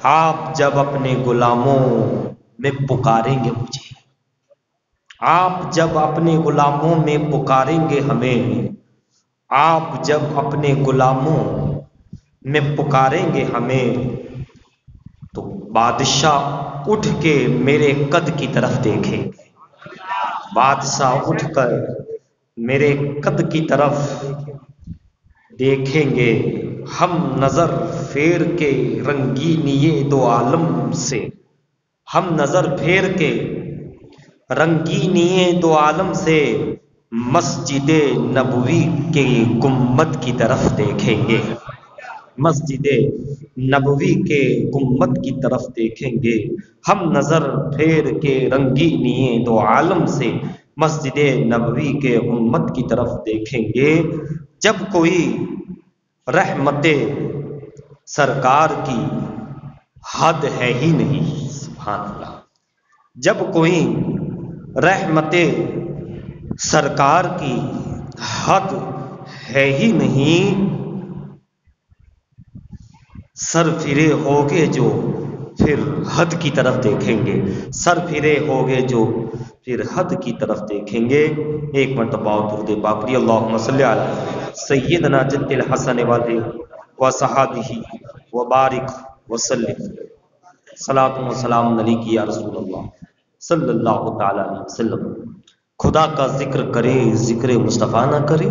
آپ جب اپنے غلاموں میں پکاریں گے مجھے، آپ جب اپنے غلاموں میں پکاریں گے ہمیں، آپ جب اپنے غلاموں میں پکاریں گے ہمیں، تو بادشاہ اٹھ کے میرے قد کی طرف دیکھیں گے، بادشاہ اٹھ کر میرے قد کی طرف دیکھیں گے، ہم نظر پھیر کے رنگینی دو عالم سے، ہم نظر پھیر کے رنگینی دو عالم سے مسجد نبوی کے گنبد کی طرف دیکھیں گے، مسجد نبوی کے گنبد کی طرف دیکھیں گے، ہم نظر پھیر کے رنگینی دو عالم سے مسجد نبوی کے گنبد کی طرف دیکھیں گے، جب کوئی رحمت سرکار کی حد ہے ہی نہیں، سبحان اللہ، جب کوئی رحمت سرکار کی حد ہے ہی نہیں، سر پھرے ہوگے جو پھر حد کی طرف دیکھیں گے، سر پھرے ہوگے جو پھر حد کی طرف دیکھیں گے۔ ایک مرتبہ درود پاک پڑھیے، اللہم صلی علی سیدنا جد الحسن والے و صحابہ و بارک وسلم، صلاۃ و سلام علیک یا رسول اللہ صلی اللہ تعالی علیہ وسلم۔ خدا کا ذکر کرے ذکر مصطفیٰ نہ کرے،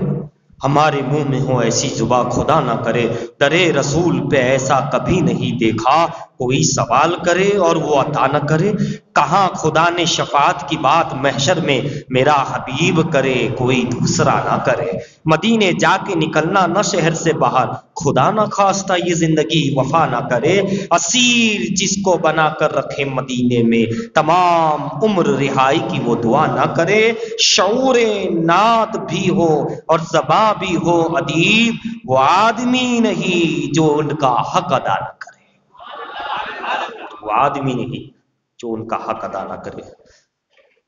ہمارے منہ میں ہو ایسی زباں خدا نہ کرے، درے رسول پہ ایسا کبھی نہیں دیکھا، کوئی سوال کرے اور وہ عطا نہ کرے، کہاں خدا نے شفاعت کی بات محشر میں میرا حبیب کرے، کوئی دوسرا نہ کرے، مدینے جا کے نکلنا نہ شہر سے باہر، خدا نہ خواستہ یہ زندگی وفا نہ کرے، اسیر جس کو بنا کر رکھے مدینے میں تمام عمر رہائی کی وہ دعا نہ کرے، شعور نعت بھی ہو اور زباں بھی ہو ادیب، وہ آدمی نہیں جو ان کا حق ادا نہ کرے، وہ آدمی نہیں جو ان کا حق ادا نہ کرے۔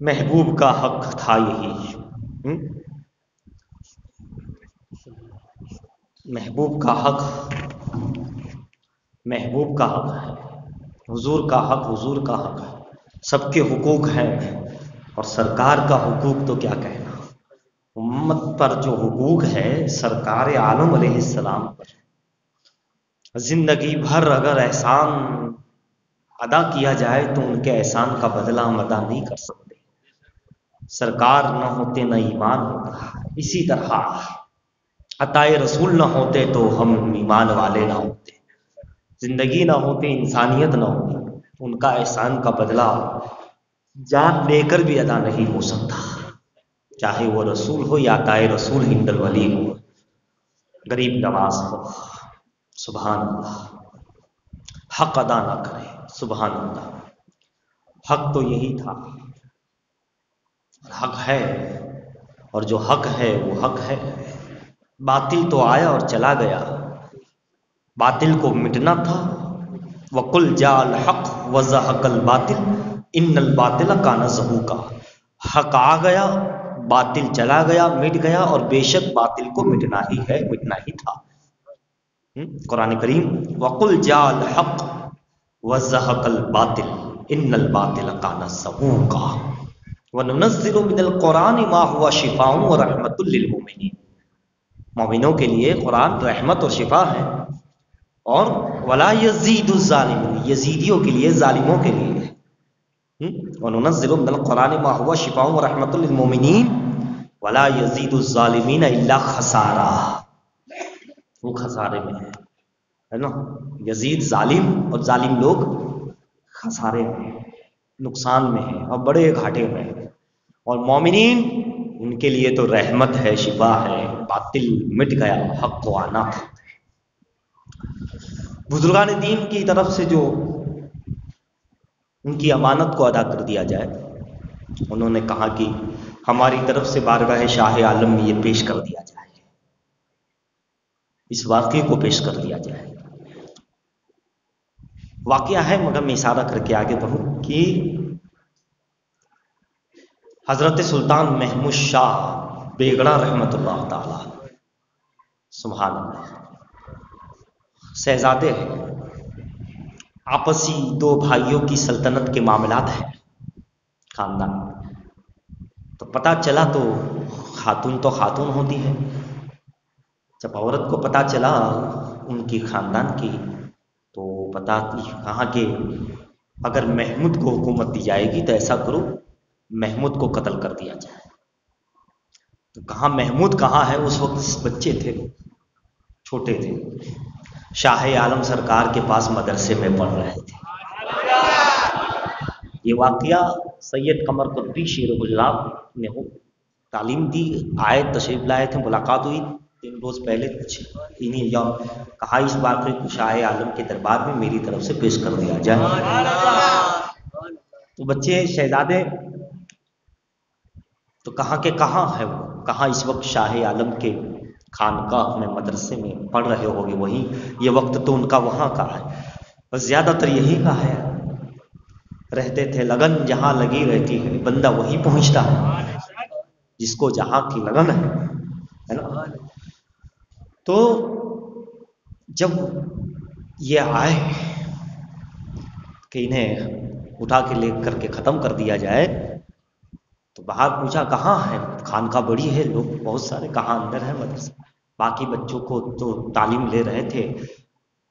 محبوب کا حق تھا یہی، محبوب کا حق، محبوب کا حق ہے، حضور کا حق، حضور کا حق ہے، سب کے حقوق ہیں، اور سرکار کا حقوق تو کیا کہنا، امت پر جو حقوق ہے سرکار عالم علیہ السلام پر، زندگی بھر اگر احسان ادا کیا جائے تو ان کے احسان کا بدلہ ہم ادا نہیں کر سکتے، سرکار نہ ہوتے نہ ایمان ہوتا، اسی طرح عطائے رسول نہ ہوتے تو ہم ایمان والے نہ ہوتے، زندگی نہ ہوتی، انسانیت نہ ہوتی، ان کا احسان کا بدلہ جان لے کر بھی ادا نہیں ہو سکتا، چاہے وہ رسول ہو یا عطائے رسول ہند الولی ہو، غریب نواز ہو، سبحان اللہ، حق ادا نہ کرے، سبحان اللہ، حق تو یہی تھا، حق ہے، اور جو حق ہے وہ حق ہے، باطل تو آیا اور چلا گیا، باطل کو مٹنا تھا، وَقُلْ جَاءَ الْحَقُّ وَزَهَقَ الْبَاطِلُ إِنَّ الْبَاطِلَ كَانَ زَهُوقًا، حق آ گیا، باطل چلا گیا، مٹ گیا، اور بے شک باطل کو مٹنا ہی ہے، مٹنا ہی تھا۔ قرآن کریم وَقُلْ جَاءَ الْحَقُّ وَزَهَقَ الْبَاطِلُ إِنَّ الْبَاطِلَ كَانَ زَهُوقًا وَنُنَزِّلُ مِنَ الْقُرْآنِ مَا هُوَ شِفَاءٌ وَرَحْمَةٌ لِّلْمُؤْمِنِينَ، مومنوں کے لیے قرآن رحمت اور شفا ہے، اور وَلَا يَزِيدُ الظَّالِمِينَ، یزیدیوں کے لیے، ظالموں کے لیے، وَنُنَزِّلُ مِنَ الْقُرْآنِ مَا هُوَ شِفَاءٌ وَرَحْمَةٌ لِّلْمُؤْمِنِينَ وَلَا يَزِيدُ الظَّالِمِينَ إِلَّا خَسَارًا، وہ خسارے میں ہے نا، یزید ظالم اور ظالم لوگ خسارے میں ہیں، نقصان میں ہیں اور بڑے گھاٹے میں ہیں، اور مومنین ان کے لیے تو رحمت ہے، شفا ہے، باطل مٹ گیا، حق کو آنا تھا۔ بزرگان دین کی طرف سے جو ان کی امانت کو ادا کر دیا جائے، انہوں نے کہا کہ ہماری طرف سے بارگاہ شاہ عالم میں یہ پیش کر دیا جائے، اس واقعے کو پیش کر دیا جائے، واقعہ ہے مگر میں اشارہ کر کے آگے بڑھوں کہ حضرت سلطان محمود شاہ بیگڑا رحمۃ اللہ تعالی، سبحان اللہ، شہزادے ہیں، آپسی دو بھائیوں کی سلطنت کے معاملات ہیں خاندان، تو پتہ چلا تو خاتون ہوتی ہے، جب عورت کو پتہ چلا ان کی خاندان کی، تو پتہ کہا کہ اگر محمود کو حکومت دی جائے گی تو ایسا کرو محمود کو قتل کر دیا جائے۔ تو کہاں محمود کہاں ہے؟ اس وقت بچے تھے، چھوٹے تھے، شاہ عالم سرکار کے پاس مدرسے میں پڑھ رہے تھے۔ یہ واقعہ سید قمر قطبی شیر گجرات نے ہو تعلیم دی، آئے تشریف لائے تھے، ملاقات ہوئی 3 روز پہلے، کچھ انہیں یوم کہا اس واقعے کو شاہ عالم کے دربار میں میری طرف سے پیش کر دیا جائے۔ تو بچے شہزادے تو کہاں کہ کہاں ہے وہ، کہاں اس وقت شاہ عالم کے خانقاہ میں مدرسے میں پڑھ رہے ہوگے، وہیں یہ وقت تو ان کا وہاں کا ہے، بس زیادہ تر یہی کا ہے، رہتے تھے، لگن جہاں لگی رہتی ہے بندہ وہیں پہنچتا ہے، جس کو جہاں کی لگن ہے نا۔ تو جب یہ آئے کہ انہیں اٹھا کے لے کر کے ختم کر دیا جائے، تو باہر پوچھا کہاں ہے، خانقاہ بڑی ہے، لوگ بہت سارے، کہاں اندر ہے مدرسہ، باقی بچوں کو تو تعلیم لے رہے تھے،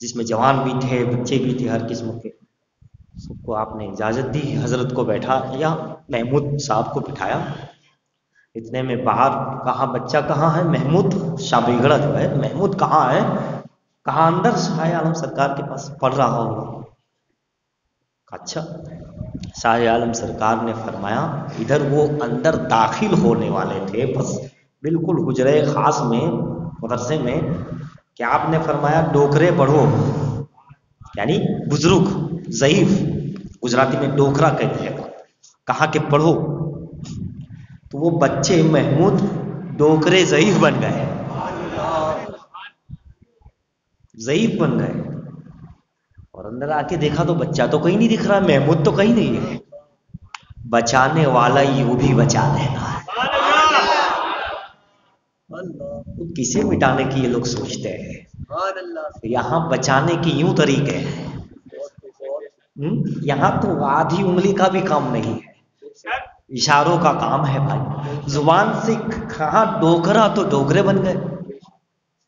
جس میں جوان بھی تھے، بچے بھی تھے، ہر قسم کے، سب کو آپ نے اجازت دی، حضرت کو بیٹھا یا محمود صاحب کو بٹھایا، اتنے میں باہر کہا بچہ کہاں ہے، محمود شاہ بگڑا جو ہے، محمود کہاں ہے، کہاں اندر شاہ عالم سرکار کے پاس پڑھ رہا ہوگا۔ اچھا، شاہ عالم سرکار نے فرمایا ادھر وہ اندر داخل ہونے والے تھے، بس بالکل حجرے خاص میں مدرسے میں، کہ آپ نے فرمایا ڈوکرے پڑھو، یعنی بزرگ ضعیف، گجراتی میں ڈوکرا کہتے ہیں، کہا کہ پڑھو، تو وہ بچے محمود ڈوکرے ضعیف بن گئے، ضعیف بن گئے، اور اندر آ کے دیکھا تو بچہ تو کہیں نہیں دکھ رہا، محمود تو کہیں نہیں ہے، بچانے والا یوں بھی بچا لینا ہے، کسے مٹانے کی یہ لوگ سوچتے ہیں، یہاں بچانے کی یوں طریقے ہیں، یہاں تو آدھی انگلی کا بھی کام نہیں ہے، اشاروں کا کام ہے بھائی، زبان سے کہاں ڈوکرا تو ڈوکرے بن گئے،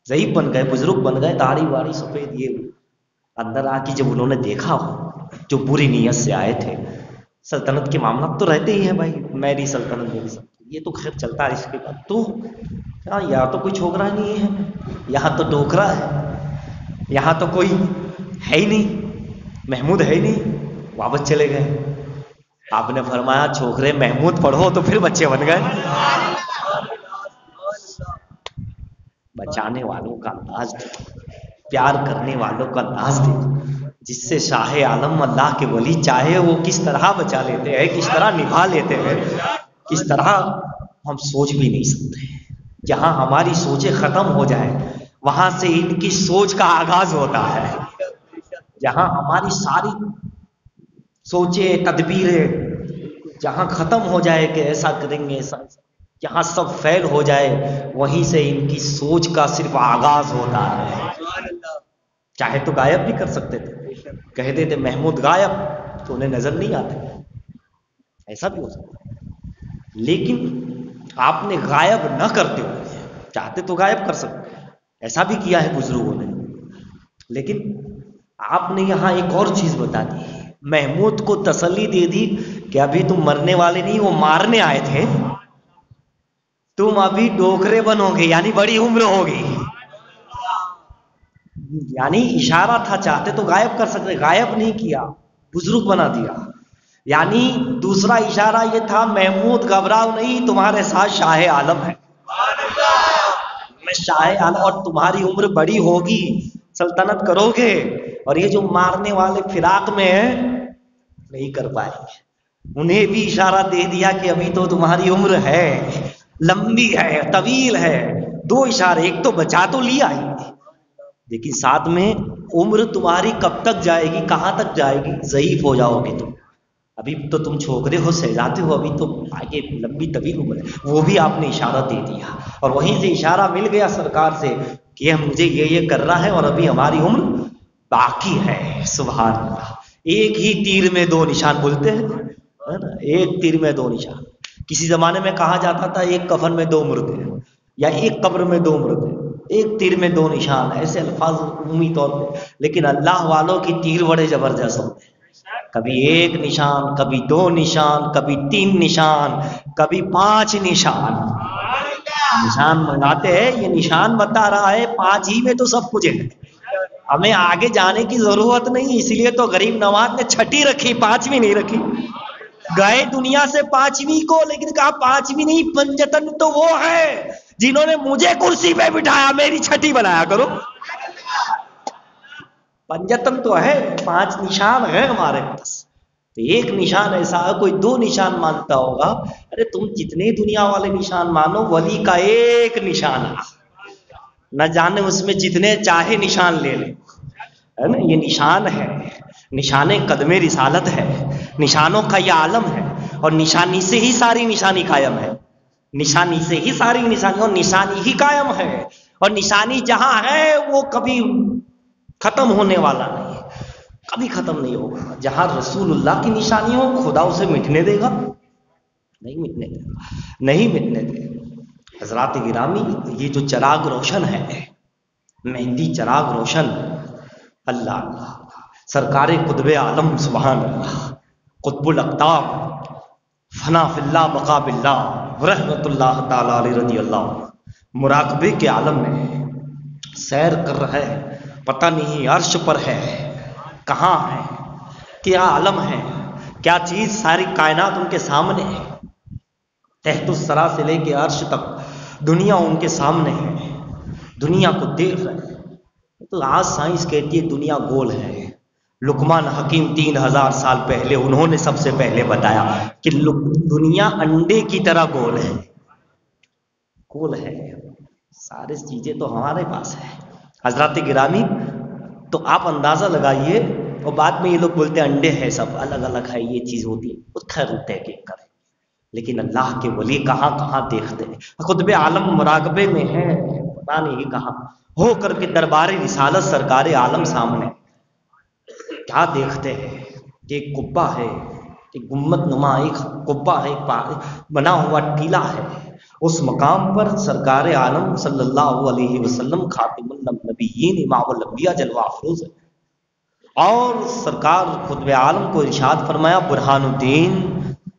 ضعیف بن گئے، بزرگ بن گئے، داڑھی واڑی سفید، یہ اندر آ کے جب انہوں نے دیکھا، جو بری نیت سے آئے تھے، سلطنت کے معاملات تو رہتے ہی ہیں بھائی، میری سلطنت میری سلطنت، یہ تو خیر چلتا ہے، اس کے بعد تو یہاں تو کوئی چھوکرا نہیں ہے، یہاں تو ڈوکرا ہے، یہاں تو کوئی ہے ہی نہیں، محمود ہے ہی نہیں، واپس چلے گئے۔ آپ نے فرمایا چھوکرے محمود پڑھو، تو پھر بچے بن گئے۔ بچانے والوں کا انداز دیکھو، پیار کرنے والوں کا انداز دیکھو، جس سے شاہ عالم اللہ کے ولی چاہے وہ کس طرح بچا لیتے ہیں، کس طرح نبھا لیتے ہیں، کس طرح ہم سوچ بھی نہیں سکتے۔ جہاں ہماری سوچیں ختم ہو جائیں وہاں سے ان کی سوچ کا آغاز ہوتا ہے، جہاں ہماری ساری سوچیں تدبیریں جہاں ختم ہو جائے کہ ایسا کریں گے، ایسا، جہاں سب فیل ہو جائے وہیں سے ان کی سوچ کا صرف آغاز ہوتا ہے۔ چاہے تو غائب بھی کر سکتے تھے، کہہ دیتے محمود غائب تو انہیں نظر نہیں آتے، ایسا بھی ہو سکتا، لیکن آپ نے غائب نہ کرتے ہوئے، چاہتے تو غائب کر سکتے، ایسا بھی کیا ہے بزرگوں نے، لیکن آپ نے یہاں ایک اور چیز بتا دی، محمود کو تسلی دے دی کہ ابھی تم مرنے والے نہیں، وہ مارنے آئے تھے، تم ابھی ڈوکرے بنو گے، یعنی بڑی عمر ہوگی، یعنی اشارہ تھا، چاہتے تو غائب کر سکتے، غائب نہیں کیا، بزرگ بنا دیا، یعنی دوسرا اشارہ یہ تھا محمود گھبراؤ نہیں، تمہارے ساتھ شاہ عالم ہے، میں شاہ عالم، اور تمہاری عمر بڑی ہوگی، سلطنت کرو گے، اور یہ جو مارنے والے فراق میں ہیں نہیں کر پائیں گے، انہیں بھی اشارہ دے دیا کہ ابھی تو تمہاری عمر ہے، لمبی ہے، طویل ہے، 2 اشارے، ایک تو بچا تو لیا ہی، لیکن ساتھ میں عمر تمہاری کب تک جائے گی، کہاں تک جائے گی، ضعیف ہو جاؤ گے تم، ابھی تو تم چھوکرے ہو، شہزادے ہو، ابھی تو آگے لمبی طویل عمر ہے، وہ بھی آپ نے اشارہ دے دیا، اور وہیں سے اشارہ مل گیا سرکار سے کہ مجھے یہ کرنا ہے، اور ابھی ہماری عمر باقی ہے. سبحان اللہ. ایک ہی تیر میں دو نشان بولتے ہیں ہے نا، ایک تیر میں دو نشان. کسی زمانے میں کہا جاتا تھا ایک کفن میں دو مردے یا ایک قبر میں دو مردے، ایک تیر میں دو نشان، ایسے الفاظ عمومی طور پہ. لیکن اللہ والوں کی تیر بڑے زبردست ہوتے ہیں. کبھی ایک نشان، کبھی دو نشان، کبھی تین نشان، کبھی 5 نشان. نشان منگاتے ہیں، یہ نشان بتا رہا ہے 5 ہی میں تو سب کچھ ہے. ہمیں آگے جانے کی ضرورت نہیں، اسی لیے تو غریب نواز نے 6 رکھی، 5ویں نہیں رکھی. گئے دنیا سے 5ویں کو، لیکن کہا 5ویں نہیں، پنجتن تو وہ ہے جنہوں نے مجھے کرسی پہ بٹھایا، میری 6 بنایا کرو. پنجتن تو ہے، 5 نشان ہے ہمارے پاس. تو ایک نشان ایسا ہے، کوئی 2 نشان مانتا ہوگا. ارے تم جتنے دنیا والے نشان مانو، ولی کا ایک نشان ہے، نہ جانے اس میں جتنے چاہے نشان لے لے، ہے نا. یہ نشان ہے، نشان قدم رسالت ہے، نشانوں کا یہ عالم ہے. اور نشانی سے ہی ساری نشانی قائم ہے، نشانی سے ہی ساری نشانی، اور نشانی ہی قائم ہے. اور نشانی جہاں ہے وہ کبھی ختم ہونے والا نہیں ہے، کبھی ختم نہیں ہوگا. جہاں رسول اللہ کی نشانی ہو، خدا اسے مٹنے دے گا؟ نہیں مٹنے دے گا، نہیں مٹنے دے گا. حضرات گرامی، یہ جو چراغ روشن ہے، مہندی چراغ روشن، اللہ اللہ، سرکار قطب عالم، سبحان اللہ، قطب الاقطاب، فنا فی اللہ بقا باللہ، رحمت اللہ تعالی علیہ رضی اللہ، مراقبے کے عالم میں سیر کر رہا ہے. پتہ نہیں عرش پر ہے، کہاں ہے، کیا عالم ہے، کیا چیز، ساری کائنات ان کے سامنے ہے. تحت الثری سے لے کے عرش تک دنیا ان کے سامنے ہے، دنیا کو دیکھ رہے ہیں. تو آج سائنس کہتی ہے دنیا گول ہے. لقمان حکیم 3000 سال پہلے انہوں نے سب سے پہلے بتایا کہ دنیا انڈے کی طرح گول ہے، گول ہے. ساری چیزیں تو ہمارے پاس ہے. حضرات گرامی، تو آپ اندازہ لگائیے. اور بعد میں یہ لوگ بولتے ہیں انڈے ہیں، سب الگ الگ ہے، یہ چیز ہوتی ہے، اس خیر تحقیق کریں. لیکن اللہ کے ولی کہاں کہاں دیکھتے ہیں. قطب عالم مراقبے میں ہے، پتہ نہیں کہاں ہو کر کے دربار رسالت سرکار عالم سامنے کیا دیکھتے ہیں کہ ایک قبہ ہے، ایک گنبد نما ایک قبہ ہے، ایک بنا ہوا ٹیلہ ہے. اس مقام پر سرکار عالم صلی اللہ علیہ وسلم خاتم النبیین امام الانبیاء جلوہ افروز ہے. اور سرکار قطب عالم کو ارشاد فرمایا، برہان الدین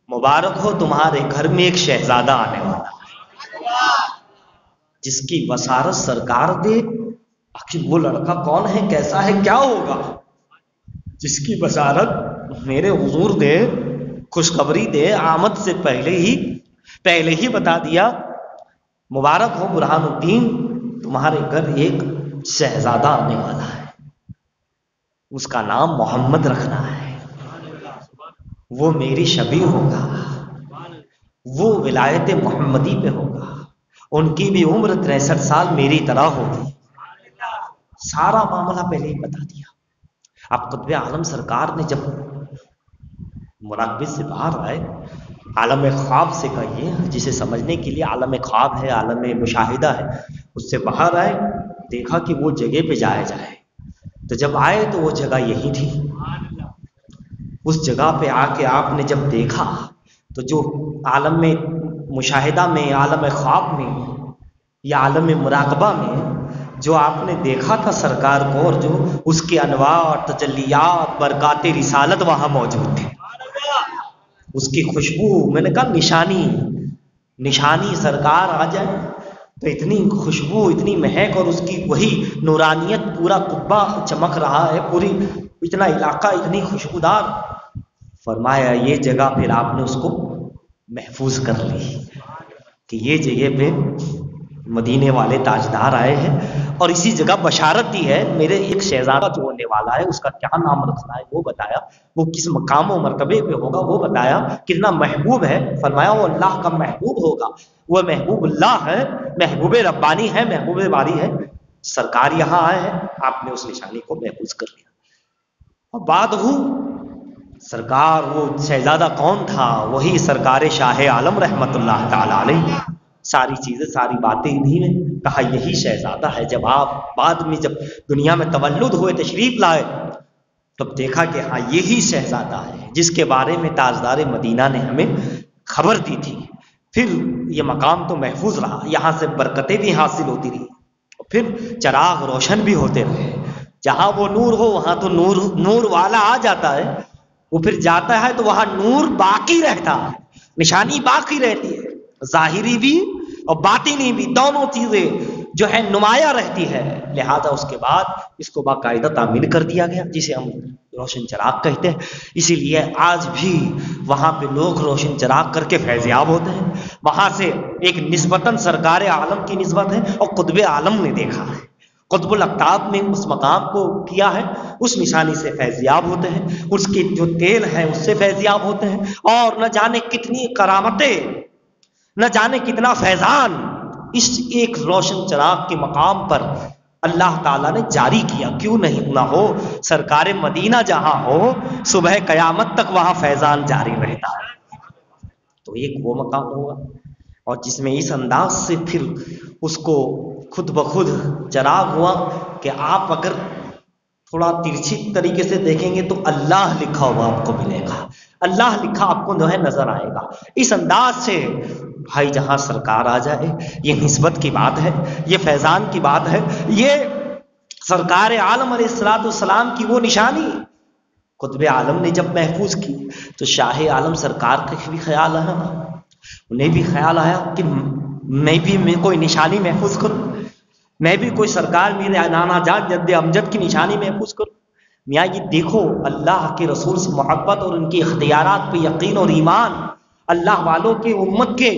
مبارک ہو، تمہارے گھر میں ایک شہزادہ آنے والا ہے جس کی بصارت سرکار دے. آخر وہ لڑکا کون ہے، کیسا ہے، کیا ہوگا، جس کی بصارت میرے حضور دے، خوشخبری دے، آمد سے پہلے ہی بتا دیا. مبارک ہو برہان الدین، تمہارے گھر ایک شہزادہ آنے والا ہے، اس کا نام محمد رکھنا ہے. وہ میری شبیہ ہوگا، وہ ولایت محمدی پہ ہوگا، ان کی بھی عمر 63 سال میری طرح ہوگی. سارا معاملہ پہلے ہی بتا دیا. اب قطب عالم سرکار نے جب مراقبے سے باہر آئے، عالم خواب سے کہیے، جسے سمجھنے کے لیے عالم خواب ہے، عالم مشاہدہ ہے، اس سے باہر آئے، دیکھا کہ وہ جگہ پہ جایا جائے. تو جب آئے تو وہ جگہ یہی تھی. اس جگہ پہ آ کے آپ نے جب دیکھا تو جو عالم میں مشاہدہ میں، عالم خواب میں یا عالم مراقبہ میں جو آپ نے دیکھا تھا سرکار کو، اور جو اس کے انوار، تجلیات، برکات رسالت وہاں موجود تھے، اس کی خوشبو، میں نے کہا نشانی سرکار آ جائے تو اتنی خوشبو، اتنی مہک، اور اس کی وہی نورانیت، پورا قبہ چمک رہا ہے، پوری اتنا علاقہ اتنی خوشبودار. فرمایا یہ جگہ پھر آپ نے اس کو محفوظ کر لی کہ یہ جگہ پہ مدینے والے تاجدار آئے ہیں، اور اسی جگہ بشارت دی ہے میرے ایک شہزادہ جو ہونے والا ہے، اس کا کیا نام رکھنا ہے وہ بتایا، وہ کس مقام و مرتبے پہ ہوگا وہ بتایا، کتنا محبوب ہے. فرمایا وہ اللہ کا محبوب ہوگا، وہ محبوب اللہ ہے، محبوب ربانی ہے، محبوب باری ہے. سرکار یہاں آئے ہیں، آپ نے اس نشانی کو محفوظ کر لیا. اور بعد سرکار وہ شہزادہ کون تھا، وہی سرکار شاہ عالم رحمت اللہ تعالی علیہ ساری چیزیں ساری باتیں انہی میں کہا یہی شہزادہ ہے۔ جب آپ بعد میں جب دنیا میں تولد ہوئے تشریف لائے تب دیکھا کہ ہاں یہی شہزادہ ہے جس کے بارے میں تاجدار مدینہ نے ہمیں خبر دی تھی۔ پھر یہ مقام تو محفوظ رہا، یہاں سے برکتیں بھی حاصل ہوتی رہی، پھر چراغ روشن بھی ہوتے رہے۔ جہاں وہ نور ہو وہاں تو نور والا آ جاتا ہے، وہ پھر جاتا ہے تو وہاں نور باقی رہتا ہے، نشانی باقی رہتی ہے، ظاہری بھی اور باطنی بھی دونوں چیزیں جو ہے نمایاں رہتی ہے۔ لہذا اس کے بعد اس کو باقاعدہ تعمیر کر دیا گیا جسے ہم روشن چراغ کہتے ہیں۔ اسی لیے آج بھی وہاں پہ لوگ روشن چراغ کر کے فیضیاب ہوتے ہیں۔ وہاں سے ایک نسبتاً سرکار عالم کی نسبت ہے اور قطب عالم نے دیکھا ہے، قطب الاقطاب نے اس مقام کو کیا ہے، اس نشانی سے فیضیاب ہوتے ہیں، اس کے جو تیل ہے اس سے فیضیاب ہوتے ہیں، اور نہ جانے کتنی کرامتیں، نہ جانے کتنا فیضان اس ایک روشن چراغ کے مقام پر اللہ تعالیٰ نے جاری کیا۔ کیوں نہیں نہ ہو، سرکار مدینہ جہاں ہو صبح قیامت تک وہاں فیضان جاری رہتا ہے۔ تو ایک وہ مقام ہوگا اور جس میں اس انداز سے پھر اس کو خود بخود چراغ ہوا کہ آپ اگر تھوڑا ترچھی طریقے سے دیکھیں گے تو اللہ لکھا ہوا آپ کو ملے گا، اللہ لکھا آپ کو جو ہے نظر آئے گا۔ اس انداز سے بھائی جہاں سرکار آ جائے، یہ نسبت کی بات ہے، یہ فیضان کی بات ہے، یہ سرکار عالم علیہ الصلوۃ والسلام کی وہ نشانی قطب عالم نے جب محفوظ کی تو شاہ عالم سرکار کا بھی خیال آیا، انہیں بھی خیال آیا کہ میں بھی کوئی نشانی محفوظ کروں، میں بھی کوئی سرکار میرے نانا جان جد امجد کی نشانی محفوظ کروں۔ میاں یہ دیکھو اللہ کے رسول سے محبت اور ان کے اختیارات پہ یقین اور ایمان، اللہ والوں کے امت کے،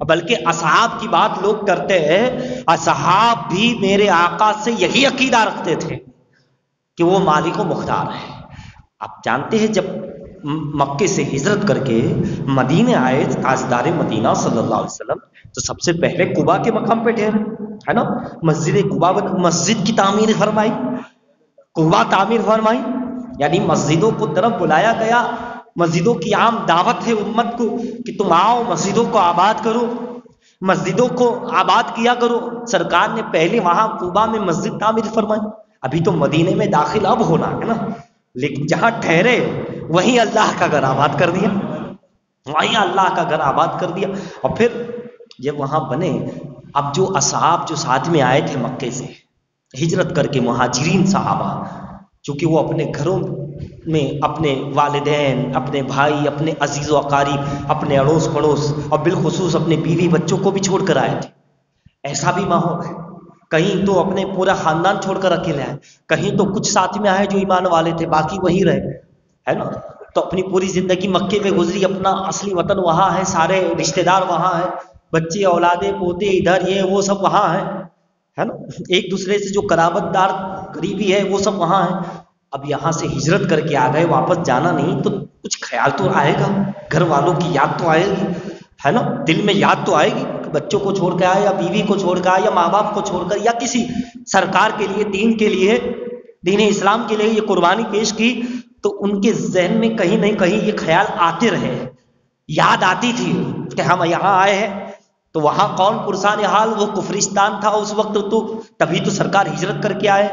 بلکہ اصحاب کی بات لوگ کرتے ہیں، اصحاب بھی میرے آقا سے یہی عقیدہ رکھتے تھے کہ وہ مالک و مختار ہے۔ آپ جانتے ہیں جب مکے سے ہجرت کر کے مدینے آئے تاجدار مدینہ صلی اللہ علیہ وسلم تو سب سے پہلے قباء کے مقام پہ ٹھہرے، ہے نا، مسجد قباء مسجد کی تعمیر فرمائی، قباء تعمیر فرمائی، یعنی مسجدوں کو طرف بلایا گیا، مسجدوں کی عام دعوت ہے امت کو کہ تم آؤ مسجدوں کو آباد کرو، مسجدوں کو آباد کیا کرو۔ سرکار نے پہلے وہاں قباء میں مسجد تعمیر فرمائی، ابھی تو مدینے میں داخل اب ہونا ہے نا، لیکن جہاں ٹھہرے وہیں اللہ کا گھر آباد کر دیا، وہیں اللہ کا گھر آباد کر دیا۔ اور پھر جب وہاں بنے، اب جو اصحاب جو ساتھ میں آئے تھے مکے سے ہجرت کر کے، مہاجرین صحابہ، چونکہ وہ اپنے گھروں میں اپنے والدین، اپنے بھائی، اپنے عزیز و اقارب، اپنے اڑوس پڑوس اور بالخصوص اپنے بیوی بچوں کو بھی چھوڑ کر آئے تھے، ایسا بھی ماحول ہے، کہیں تو اپنے پورا خاندان چھوڑ کر اکیلے آئے، کہیں تو کچھ ساتھ میں آئے جو ایمان والے تھے باقی وہیں رہے، ہے نا، تو اپنی پوری زندگی مکے میں گزری، اپنا اصلی وطن وہاں ہے، سارے رشتہ دار وہاں ہیں، بچے اولادیں پوتے ادھر، یہ وہ سب وہاں ہیں، ہے نا، ایک دوسرے سے جو قرابت دار قریبی ہے وہ سب وہاں ہیں۔ اب یہاں سے ہجرت کر کے آ گئے، واپس جانا نہیں تو کچھ خیال تو آئے گا، گھر والوں کی یاد تو آئے گی، ہے نا، دل میں یاد تو آئے گی کہ بچوں کو چھوڑ کے آئے یا بیوی کو چھوڑ کے آئے یا ماں باپ کو چھوڑ کر یا کسی سرکار کے لیے، دین کے لیے، دین اسلام کے لیے یہ قربانی پیش کی، تو ان کے ذہن میں کہیں نہ کہیں یہ خیال آتے رہے، یاد آتی تھی کہ ہم یہاں آئے ہیں تو وہاں کون پرسان حال، وہ کفرستان تھا اس وقت، تو تبھی تو سرکار ہجرت کر کے آئے،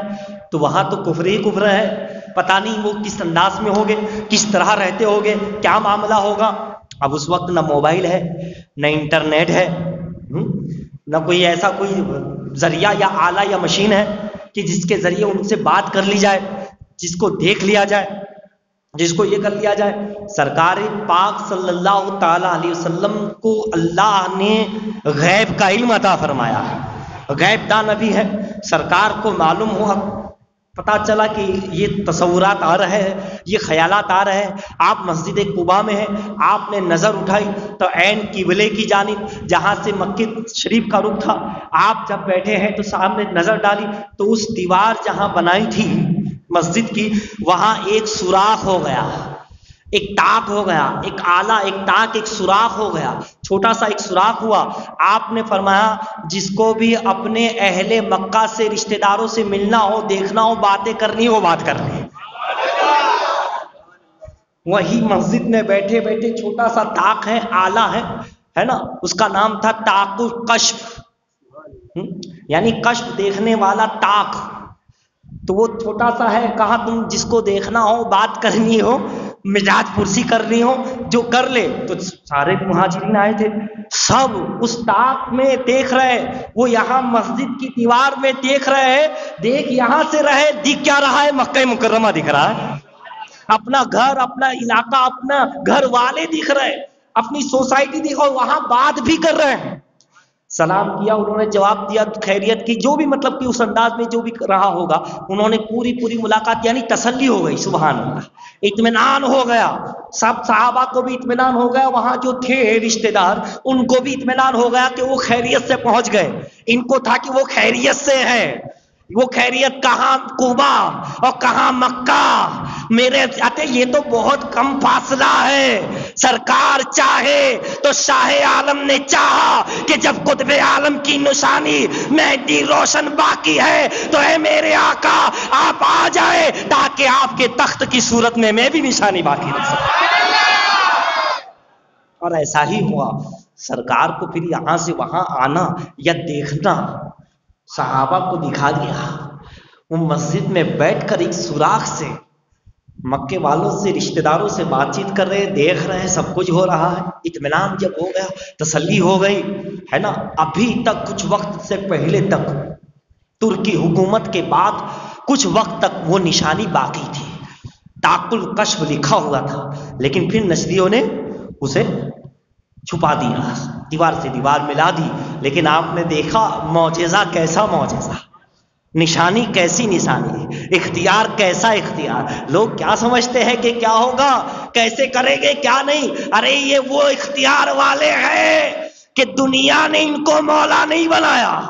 تو وہاں تو کفر ہی کفر ہے، پتہ نہیں وہ کس انداز میں ہوگے، کس طرح رہتے ہوگے، کیا معاملہ ہوگا۔ اب اس وقت نہ موبائل ہے، نہ انٹرنیٹ ہے، نہ کوئی ایسا کوئی ذریعہ یا آلہ یا مشین ہے کہ جس کے ذریعے ان سے بات کر لی جائے، جس کو دیکھ لیا جائے، جس کو یہ کر لیا جائے۔ سرکار پاک صلی اللہ تعالی علیہ وسلم کو اللہ نے غیب کا علم عطا فرمایا ہے، غیب دان نبی ہے، سرکار کو معلوم ہوا، پتہ چلا کہ یہ تصورات آ رہے ہیں، یہ خیالات آ رہے ہیں۔ آپ مسجد قباء میں ہیں، آپ نے نظر اٹھائی تو عین قبلے کی جانب جہاں سے مکہ شریف کا رخ تھا، آپ جب بیٹھے ہیں تو سامنے نظر ڈالی تو اس دیوار جہاں بنائی تھی مسجد کی، وہاں ایک سوراخ ہو گیا، ایک ٹاک ہو گیا، ایک آلہ، ایک ٹاک، ایک سوراخ ہو گیا، چھوٹا سا ایک سوراخ ہوا۔ آپ نے فرمایا جس کو بھی اپنے اہل مکہ سے رشتہ داروں سے ملنا ہو، دیکھنا ہو، باتیں کرنی ہو، بات کر لیں۔ وہی مسجد میں بیٹھے بیٹھے چھوٹا سا ٹاک ہے، آلہ ہے ہے نا، اس کا نام تھا طاق الکشف، یعنی کشف دیکھنے والا طاق. تو وہ چھوٹا سا ہے، کہا تم جس کو دیکھنا ہو، بات کرنی ہو، مزاج پرسی کرنی ہو، جو کر لے. تو سارے مہاجرین آئے تھے، سب اس طاق میں دیکھ رہے. وہ یہاں مسجد کی دیوار میں دیکھ رہے ہیں، دیکھ یہاں سے رہے، دکھ کیا رہا ہے؟ مکہ مکرمہ دکھ رہا ہے، اپنا گھر، اپنا علاقہ، اپنا گھر والے دکھ رہے، اپنی سوسائٹی دکھ، اور وہاں بات بھی کر رہے ہیں. سلام کیا، انہوں نے جواب دیا، خیریت کی، جو بھی مطلب کہ اس انداز میں جو بھی رہا ہوگا، انہوں نے پوری ملاقات، یعنی تسلی ہو گئی. سبحان اللہ، اطمینان ہو گیا. سب صحابہ کو بھی اطمینان ہو گیا، وہاں جو تھے رشتہ دار ان کو بھی اطمینان ہو گیا کہ وہ خیریت سے پہنچ گئے. ان کو تھا کہ وہ خیریت سے ہے. وہ خیریت کہاں قبا اور کہاں مکہ؟ میرے آتے یہ تو بہت کم فاصلہ ہے. سرکار چاہے تو شاہ عالم نے چاہا کہ جب قطب عالم کی نشانی مہدی روشن باقی ہے تو اے میرے آقا آپ آ جائے تاکہ آپ کے تخت کی صورت میں بھی نشانی باقی رہ سکے. اور ایسا ہی ہوا. سرکار کو پھر یہاں سے وہاں آنا یا دیکھنا صحابہ کو دکھا دیا. وہ مسجد میں بیٹھ کر ایک سوراخ سے مکے والوں سے، رشتہ داروں سے بات چیت کر رہے، دیکھ رہے ہیں، سب کچھ ہو رہا ہے. اطمینان جب ہو گیا، تسلی ہو گئی، ہے نا. ابھی تک کچھ وقت سے پہلے تک ترکی حکومت کے بعد کچھ وقت تک وہ نشانی باقی تھی، طاق الکشف لکھا ہوا تھا، لیکن پھر نشریوں نے اسے چھپا دیا، دیوار سے دیوار ملا دی. لیکن آپ نے دیکھا معجزہ کیسا معجزہ، نشانی کیسی نشانی، اختیار کیسا اختیار. لوگ کیا سمجھتے ہیں کہ کیا ہوگا، کیسے کریں گے، کیا نہیں. ارے یہ وہ اختیار والے ہیں کہ دنیا نے ان کو مولا نہیں بنایا.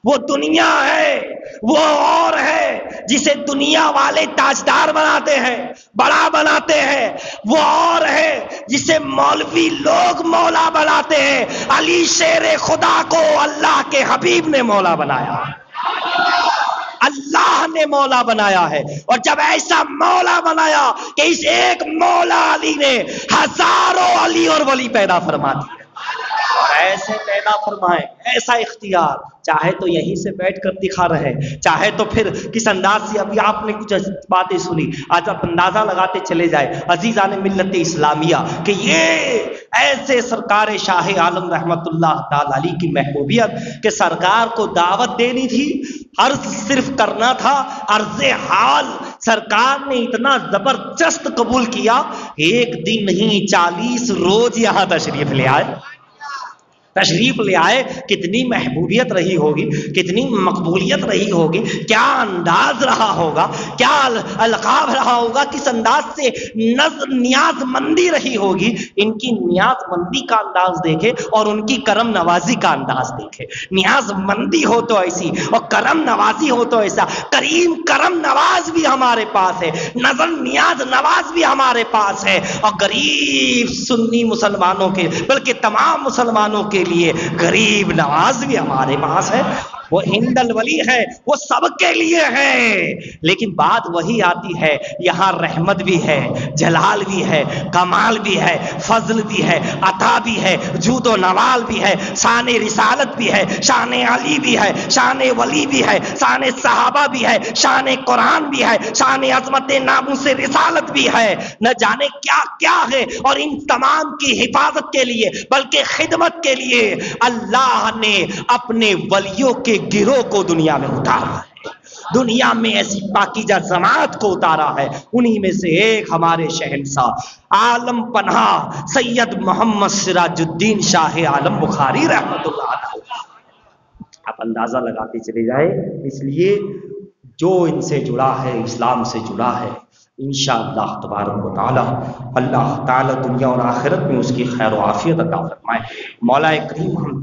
وہ دنیا ہے، وہ اور ہے جسے دنیا والے تاجدار بناتے ہیں، بڑا بناتے ہیں. وہ اور ہے جسے مولوی لوگ مولا بناتے ہیں. علی شیر خدا کو اللہ کے حبیب نے مولا بنایا، اللہ نے مولا بنایا ہے. اور جب ایسا مولا بنایا کہ اس ایک مولا علی نے ہزاروں علی اور ولی پیدا فرما دیے. اور ایسے پیدا فرمائے، ایسا اختیار، چاہے تو یہیں سے بیٹھ کر دکھا رہے، چاہے تو پھر کس انداز سے. ابھی آپ نے کچھ باتیں سنی، آج آپ اندازہ لگاتے چلے جائے عزیزان ملت اسلامیہ کہ یہ ایسے سرکار شاہ عالم رحمت اللہ تعالی علیہ کی محبوبیت کہ سرکار کو دعوت دینی تھی، عرض صرف کرنا تھا. عرض حال سرکار نے اتنا زبردست قبول کیا، ایک دن نہیں 40 روز یہاں تشریف لے آئے. کتنی محبوبیت رہی ہوگی، کتنی مقبولیت رہی ہوگی، کیا انداز رہا ہوگا، کیا القاب رہا ہوگا، کس انداز سے نیاز مندی رہی ہوگی. ان کی نیاز مندی کا انداز دیکھے اور ان کی کرم نوازی کا انداز دیکھے. نیاز مندی ہو تو ایسی اور کرم نوازی ہو تو ایسا. کریم کرم نواز بھی ہمارے پاس ہے، نظر نیاز نواز بھی ہمارے پاس ہے. اور غریب سنی مسلمانوں کے بلکہ تمام مسلمانوں کے لیے غریب نواز بھی ہمارے پاس ہے. وہ ہند الولی ہے، وہ سب کے لیے ہے. لیکن بات وہی آتی ہے، یہاں رحمت بھی ہے، جلال بھی ہے، کمال بھی ہے، فضل بھی ہے، عطا بھی ہے، جود و نوال بھی ہے، شان رسالت بھی ہے، شان علی بھی ہے، شان ولی بھی ہے، شان صحابہ بھی ہے، شان قرآن بھی ہے، شان عظمت ناموس رسالت بھی ہے. نہ جانے کیا کیا ہے. اور ان تمام کی حفاظت کے لیے بلکہ خدمت کے لیے اللہ نے اپنے ولیوں کے گروہ کو دنیا میں اتارا ہے، دنیا میں ایسی پاکیزہ جماعت کو اتارا ہے. انہی میں سے ایک ہمارے شہنشاہ عالم پناہ سید محمد سراج الدین شاہ عالم بخاری رحمت اللہ علیہ. آپ اندازہ لگاتے چلے جائے. اس لیے جو ان سے جڑا ہے، اسلام سے جڑا ہے، انشاءاللہ تبارک و تعالی اللہ تعالی دنیا اور آخرت میں اس کی خیر و عافیت عطا فرمائے. مولا کریم ہم